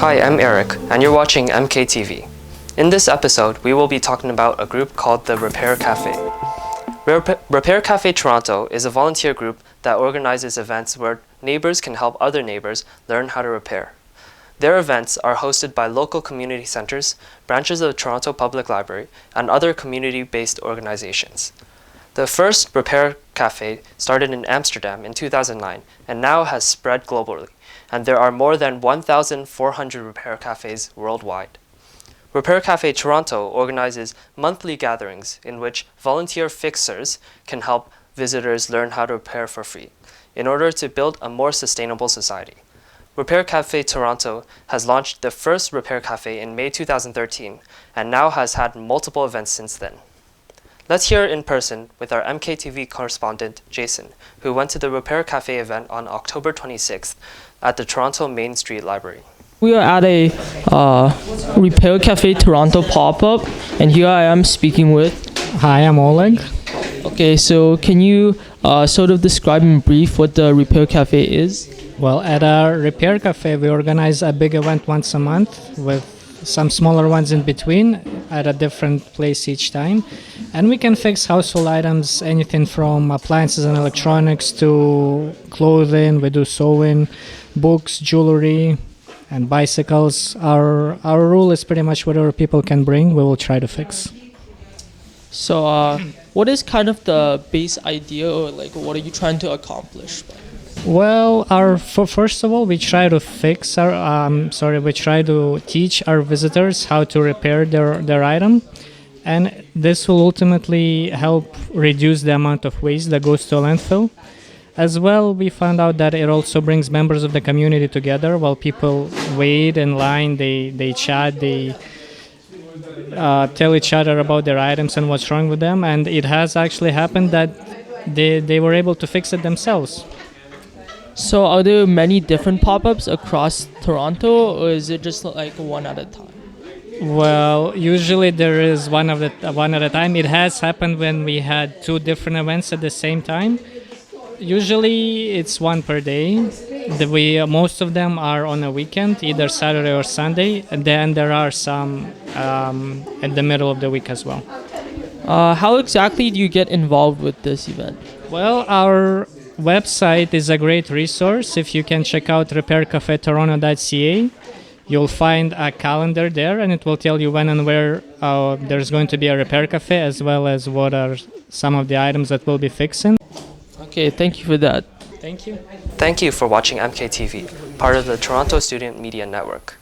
Hi, I'm Eric, and you're watching MKTV. In this episode, we will be talking about a group called the Repair Café. Repair Café Toronto is a volunteer group that organizes events where neighbors can help other neighbors learn how to repair. Their events are hosted by local community centers, branches of the Toronto Public Library, and other community-based organizations. The first Repair Café started in Amsterdam in 2009 and now has spread globally, and there are more than 1,400 repair cafes worldwide. Repair Café Toronto organizes monthly gatherings in which volunteer fixers can help visitors learn how to repair for free in order to build a more sustainable society. Repair Café Toronto has launched the first Repair Café in May 2013 and now has had multiple events since then. Let's hear it in person with our MKTV correspondent, Jason, who went to the Repair Café event on October 26th at the Toronto Main Street Library. We are at a Repair Café Toronto pop-up, and here I am speaking with... Hi, I'm Oleg. Okay, so can you sort of describe in brief what the Repair Café is? Well, at our Repair Cafe, we organize a big event once a month with some smaller ones in between at a different place each time. And we can fix household items, anything from appliances and electronics to clothing. We do sewing, books, jewelry, and bicycles. Our rule is pretty much whatever people can bring, we will try to fix. So what is kind of the base idea, or like what are you trying to accomplish? Well, first of all, we try to we try to teach our visitors how to repair their item, and this will ultimately help reduce the amount of waste that goes to a landfill. As well, we found out that it also brings members of the community together. While people wait in line, they chat, they tell each other about their items and what's wrong with them, and it has actually happened that they were able to fix it themselves. So are there many different pop-ups across Toronto, or is it just like one at a time? Well, usually there is one at a time. It has happened when we had two different events at the same time. Usually it's one per day. Most of them are on a weekend, either Saturday or Sunday, and then there are some in the middle of the week as well. How exactly do you get involved with this event? Well, our website is a great resource. If you can check out repaircafetoronto.ca, you'll find a calendar there, and it will tell you when and where there's going to be a repair cafe, as well as what are some of the items that we'll be fixing. Okay, thank you for that. Thank you. Thank you for watching MKTV, part of the Toronto Student Media Network.